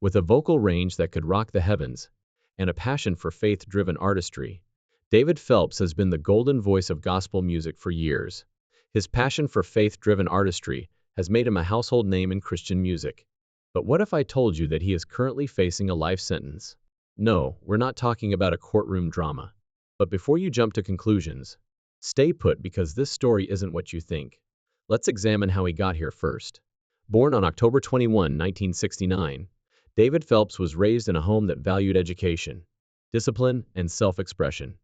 With a vocal range that could rock the heavens and a passion for faith-driven artistry, David Phelps has been the golden voice of gospel music for years. His passion for faith-driven artistry has made him a household name in Christian music. But what if I told you that he is currently facing a life sentence? No, we're not talking about a courtroom drama. But before you jump to conclusions, stay put because this story isn't what you think. Let's examine how he got here first. Born on October 21, 1969, David Phelps was raised in a home that valued education, discipline, and self-expression.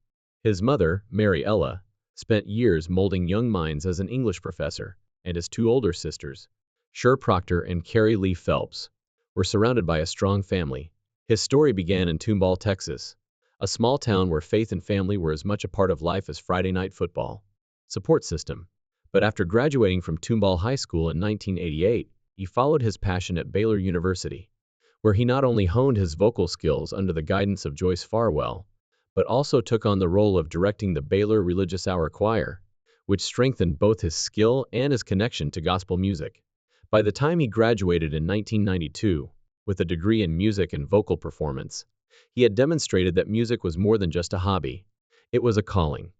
His mother, Mary Ella, spent years molding young minds as an English professor, and his two older sisters, Sher Proctor and Carrie Lee Phelps, were surrounded by a strong family. His story began in Tomball, Texas, a small town where faith and family were as much a part of life as Friday night football. Support system. But after graduating from Tomball High School in 1988, he followed his passion at Baylor University, where he not only honed his vocal skills under the guidance of Joyce Farwell, but also took on the role of directing the Baylor Religious Hour Choir, which strengthened both his skill and his connection to gospel music. By the time he graduated in 1992, with a degree in music and vocal performance, he had demonstrated that music was more than just a hobby. It was a calling.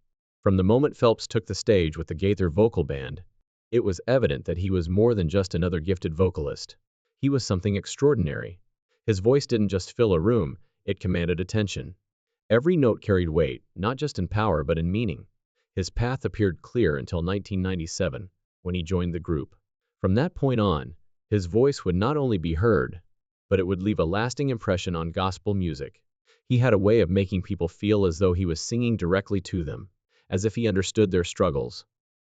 From the moment Phelps took the stage with the Gaither Vocal Band, it was evident that he was more than just another gifted vocalist. He was something extraordinary. His voice didn't just fill a room, it commanded attention. Every note carried weight, not just in power but in meaning. His path appeared clear until 1997, when he joined the group. From that point on, his voice would not only be heard, but it would leave a lasting impression on gospel music. He had a way of making people feel as though he was singing directly to them, as if he understood their struggles,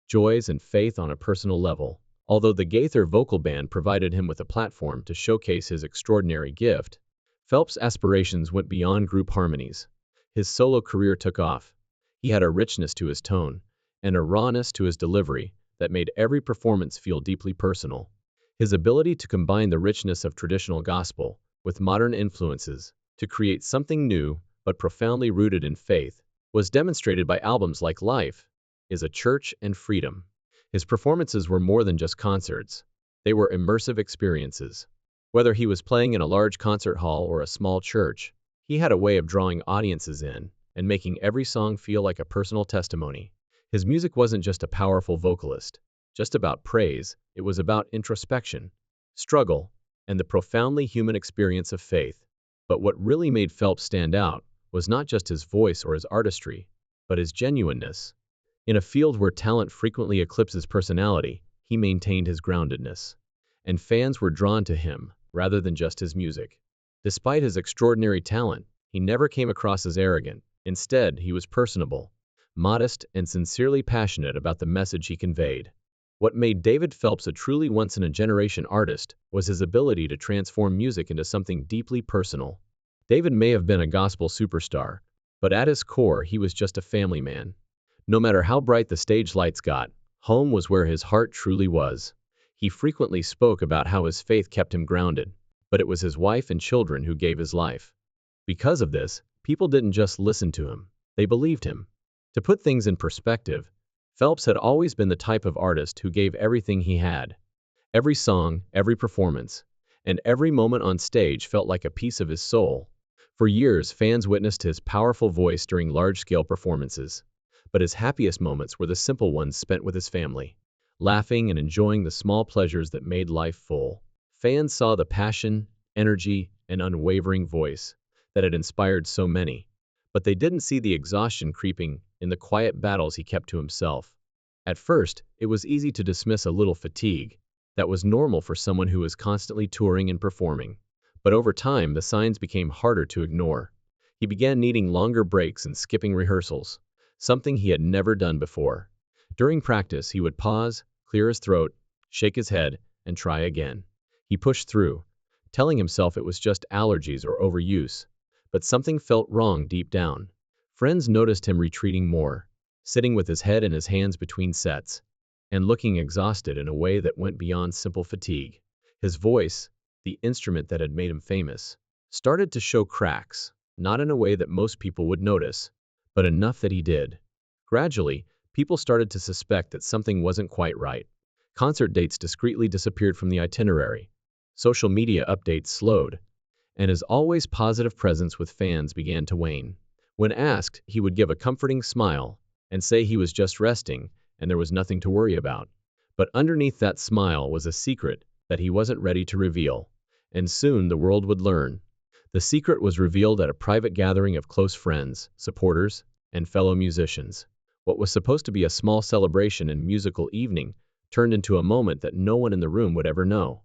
joys, and faith on a personal level. Although the Gaither Vocal Band provided him with a platform to showcase his extraordinary gift, Phelps' aspirations went beyond group harmonies. His solo career took off. He had a richness to his tone and a rawness to his delivery that made every performance feel deeply personal. His ability to combine the richness of traditional gospel with modern influences to create something new but profoundly rooted in faith was demonstrated by albums like Life is a Church and Freedom. His performances were more than just concerts. They were immersive experiences. Whether he was playing in a large concert hall or a small church, he had a way of drawing audiences in and making every song feel like a personal testimony. His music wasn't just a powerful vocalist, just about praise. It was about introspection, struggle, and the profoundly human experience of faith. But what really made Phelps stand out was not just his voice or his artistry, but his genuineness. In a field where talent frequently eclipses personality, he maintained his groundedness, and fans were drawn to him rather than just his music. Despite his extraordinary talent, he never came across as arrogant. Instead, he was personable, modest, and sincerely passionate about the message he conveyed. What made David Phelps a truly once-in-a-generation artist was his ability to transform music into something deeply personal. David may have been a gospel superstar, but at his core, he was just a family man. No matter how bright the stage lights got, home was where his heart truly was. He frequently spoke about how his faith kept him grounded, but it was his wife and children who gave his life. Because of this, people didn't just listen to him, they believed him. To put things in perspective, Phelps had always been the type of artist who gave everything he had. Every song, every performance, and every moment on stage felt like a piece of his soul. For years, fans witnessed his powerful voice during large-scale performances, but his happiest moments were the simple ones spent with his family, laughing and enjoying the small pleasures that made life full. Fans saw the passion, energy, and unwavering voice that had inspired so many, but they didn't see the exhaustion creeping in the quiet battles he kept to himself. At first, it was easy to dismiss a little fatigue. That was normal for someone who was constantly touring and performing. But over time, the signs became harder to ignore. He began needing longer breaks and skipping rehearsals, something he had never done before. During practice, he would pause, clear his throat, shake his head, and try again. He pushed through, telling himself it was just allergies or overuse, but something felt wrong deep down. Friends noticed him retreating more, sitting with his head in his hands between sets, and looking exhausted in a way that went beyond simple fatigue. His voice, the instrument that had made him famous, started to show cracks, not in a way that most people would notice, but enough that he did. Gradually, people started to suspect that something wasn't quite right. Concert dates discreetly disappeared from the itinerary. Social media updates slowed, and his always positive presence with fans began to wane. When asked, he would give a comforting smile and say he was just resting and there was nothing to worry about. But underneath that smile was a secret that he wasn't ready to reveal, and soon the world would learn. The secret was revealed at a private gathering of close friends, supporters, and fellow musicians. What was supposed to be a small celebration and musical evening turned into a moment that no one in the room would ever know.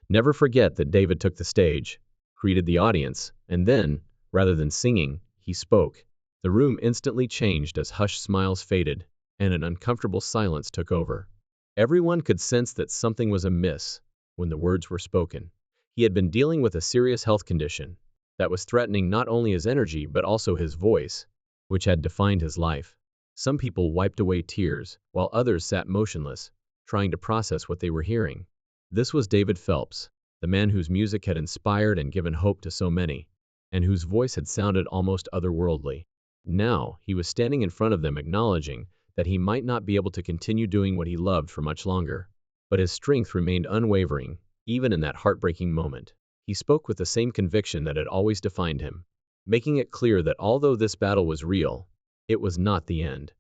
Never forget that David took the stage, greeted the audience, and then, rather than singing, he spoke. The room instantly changed as hushed smiles faded, and an uncomfortable silence took over. Everyone could sense that something was amiss when the words were spoken. He had been dealing with a serious health condition that was threatening not only his energy but also his voice, which had defined his life. Some people wiped away tears, while others sat motionless, trying to process what they were hearing. This was David Phelps, the man whose music had inspired and given hope to so many, and whose voice had sounded almost otherworldly. Now, he was standing in front of them acknowledging that he might not be able to continue doing what he loved for much longer. But his strength remained unwavering, even in that heartbreaking moment. He spoke with the same conviction that had always defined him, making it clear that although this battle was real, it was not the end.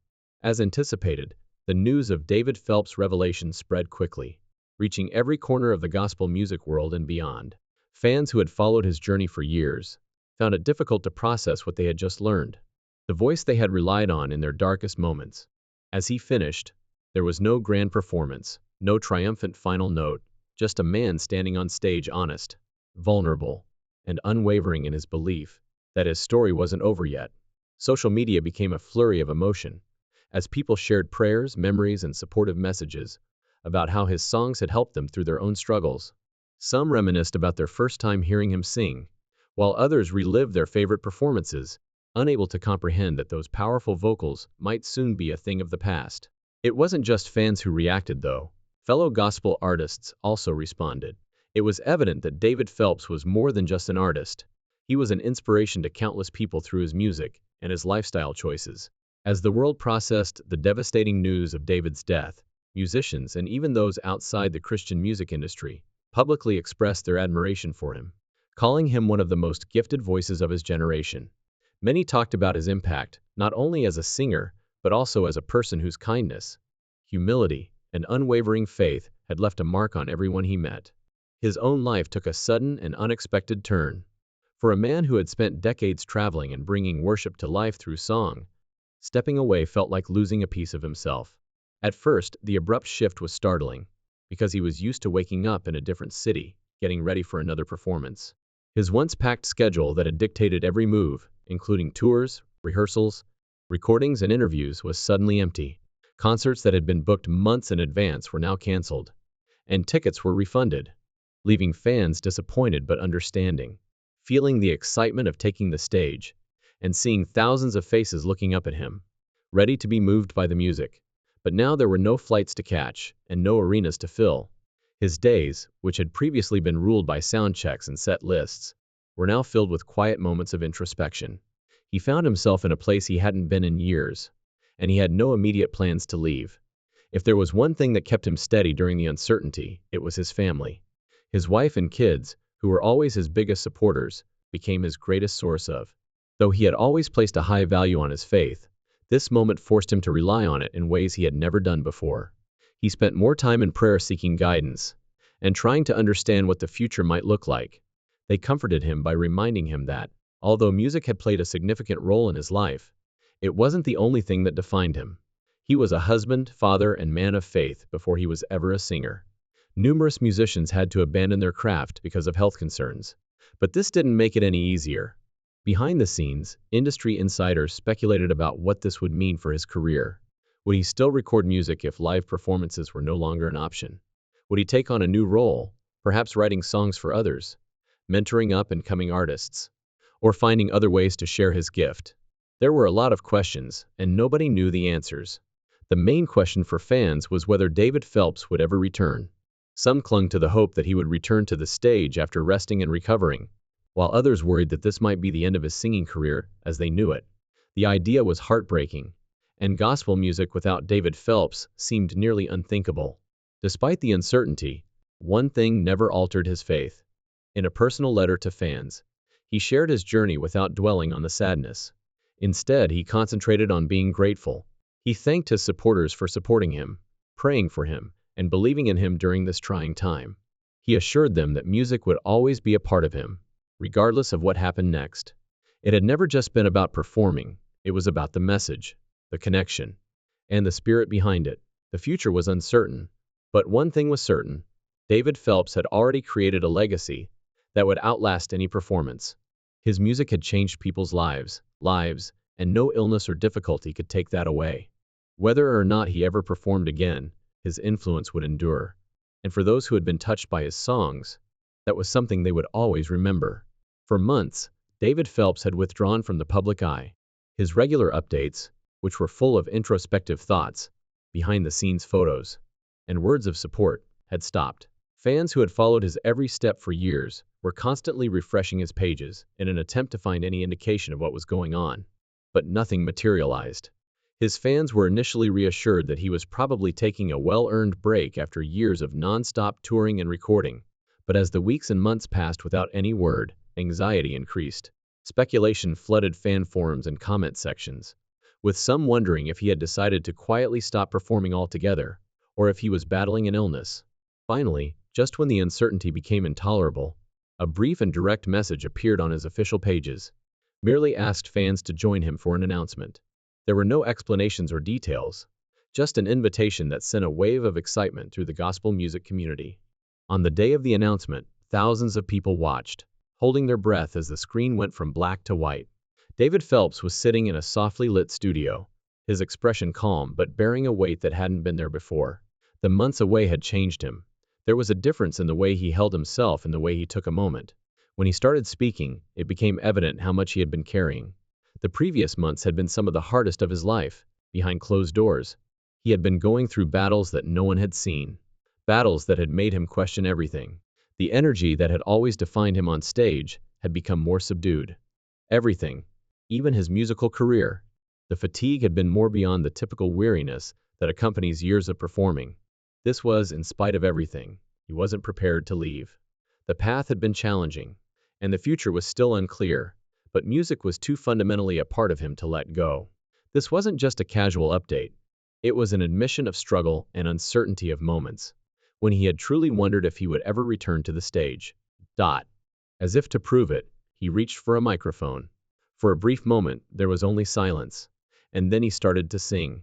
As anticipated, the news of David Phelps' revelation spread quickly, reaching every corner of the gospel music world and beyond. Fans who had followed his journey for years found it difficult to process what they had just learned, the voice they had relied on in their darkest moments. As he finished, there was no grand performance, no triumphant final note, just a man standing on stage honest, vulnerable, and unwavering in his belief that his story wasn't over yet. Social media became a flurry of emotion, as people shared prayers, memories, and supportive messages about how his songs had helped them through their own struggles. Some reminisced about their first time hearing him sing, while others relived their favorite performances, unable to comprehend that those powerful vocals might soon be a thing of the past. It wasn't just fans who reacted, though. Fellow gospel artists also responded. It was evident that David Phelps was more than just an artist. He was an inspiration to countless people through his music and his lifestyle choices. As the world processed the devastating news of David's death, musicians and even those outside the Christian music industry publicly expressed their admiration for him, calling him one of the most gifted voices of his generation. Many talked about his impact, not only as a singer, but also as a person whose kindness, humility, and unwavering faith had left a mark on everyone he met. His own life took a sudden and unexpected turn. For a man who had spent decades traveling and bringing worship to life through song, stepping away felt like losing a piece of himself. At first, the abrupt shift was startling, because he was used to waking up in a different city, getting ready for another performance. His once packed schedule that had dictated every move, including tours, rehearsals, recordings, and interviews, was suddenly empty. Concerts that had been booked months in advance were now canceled, and tickets were refunded, leaving fans disappointed but understanding. Feeling the excitement of taking the stage and seeing thousands of faces looking up at him, ready to be moved by the music. But now there were no flights to catch and no arenas to fill. His days, which had previously been ruled by sound checks and set lists, were now filled with quiet moments of introspection. He found himself in a place he hadn't been in years, and he had no immediate plans to leave. If there was one thing that kept him steady during the uncertainty, it was his family. His wife and kids, who were always his biggest supporters, became his greatest source of. Though he had always placed a high value on his faith, this moment forced him to rely on it in ways he had never done before. He spent more time in prayer seeking guidance and trying to understand what the future might look like. They comforted him by reminding him that, although music had played a significant role in his life, it wasn't the only thing that defined him. He was a husband, father, and man of faith before he was ever a singer. Numerous musicians had to abandon their craft because of health concerns, but this didn't make it any easier. Behind the scenes, industry insiders speculated about what this would mean for his career. Would he still record music if live performances were no longer an option? Would he take on a new role, perhaps writing songs for others, mentoring up-and-coming artists, or finding other ways to share his gift? There were a lot of questions, and nobody knew the answers. The main question for fans was whether David Phelps would ever return. Some clung to the hope that he would return to the stage after resting and recovering, while others worried that this might be the end of his singing career as they knew it. The idea was heartbreaking, and gospel music without David Phelps seemed nearly unthinkable. Despite the uncertainty, one thing never altered his faith. In a personal letter to fans, He shared his journey without dwelling on the sadness. Instead, he concentrated on being grateful. He thanked his supporters for supporting him, praying for him, and believing in him during this trying time. He assured them that music would always be a part of him, regardless of what happened next. It had never just been about performing, it was about the message, the connection, and the spirit behind it. The future was uncertain, but one thing was certain: David Phelps had already created a legacy that would outlast any performance. His music had changed people's lives, and no illness or difficulty could take that away. Whether or not he ever performed again, his influence would endure. And for those who had been touched by his songs, that was something they would always remember. For months, David Phelps had withdrawn from the public eye. His regular updates, which were full of introspective thoughts, behind-the-scenes photos, and words of support, had stopped. Fans who had followed his every step for years were constantly refreshing his pages in an attempt to find any indication of what was going on. But nothing materialized. His fans were initially reassured that he was probably taking a well-earned break after years of non-stop touring and recording. But as the weeks and months passed without any word, anxiety increased. Speculation flooded fan forums and comment sections, with some wondering if he had decided to quietly stop performing altogether, or if he was battling an illness. Finally, just when the uncertainty became intolerable, a brief and direct message appeared on his official pages. Merely asked fans to join him for an announcement. There were no explanations or details, just an invitation that sent a wave of excitement through the gospel music community. On the day of the announcement, thousands of people watched, holding their breath as the screen went from black to white. David Phelps was sitting in a softly lit studio, his expression calm but bearing a weight that hadn't been there before. The months away had changed him. There was a difference in the way he held himself and the way he took a moment. When he started speaking, it became evident how much he had been carrying. The previous months had been some of the hardest of his life. Behind closed doors, he had been going through battles that no one had seen, battles that had made him question everything. The energy that had always defined him on stage had become more subdued. Everything, even his musical career. The fatigue had been more beyond the typical weariness that accompanies years of performing. This was in spite of everything. He wasn't prepared to leave. The path had been challenging, and the future was still unclear, but music was too fundamentally a part of him to let go. This wasn't just a casual update. It was an admission of struggle and uncertainty of moments when he had truly wondered if he would ever return to the stage. As if to prove it, he reached for a microphone. For a brief moment, there was only silence, and then he started to sing.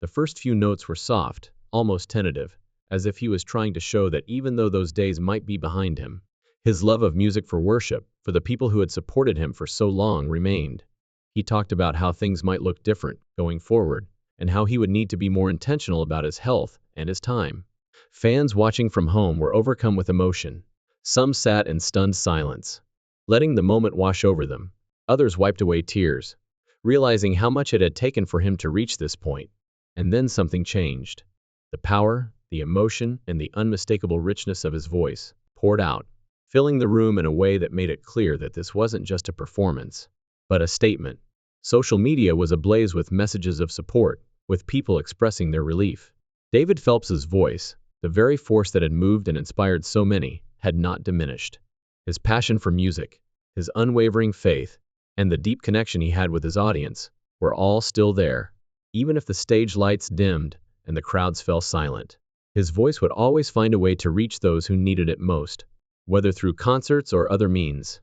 The first few notes were soft, almost tentative, as if he was trying to show that even though those days might be behind him, his love of music for worship, for the people who had supported him for so long, remained. He talked about how things might look different going forward, and how he would need to be more intentional about his health and his time. Fans watching from home were overcome with emotion. Some sat in stunned silence, letting the moment wash over them. Others wiped away tears, realizing how much it had taken for him to reach this point. And then something changed. The power, the emotion, and the unmistakable richness of his voice poured out, filling the room in a way that made it clear that this wasn't just a performance, but a statement. Social media was ablaze with messages of support, with people expressing their relief. David Phelps's voice, the very force that had moved and inspired so many, had not diminished. His passion for music, his unwavering faith, and the deep connection he had with his audience were all still there. Even if the stage lights dimmed and the crowds fell silent, his voice would always find a way to reach those who needed it most, whether through concerts or other means.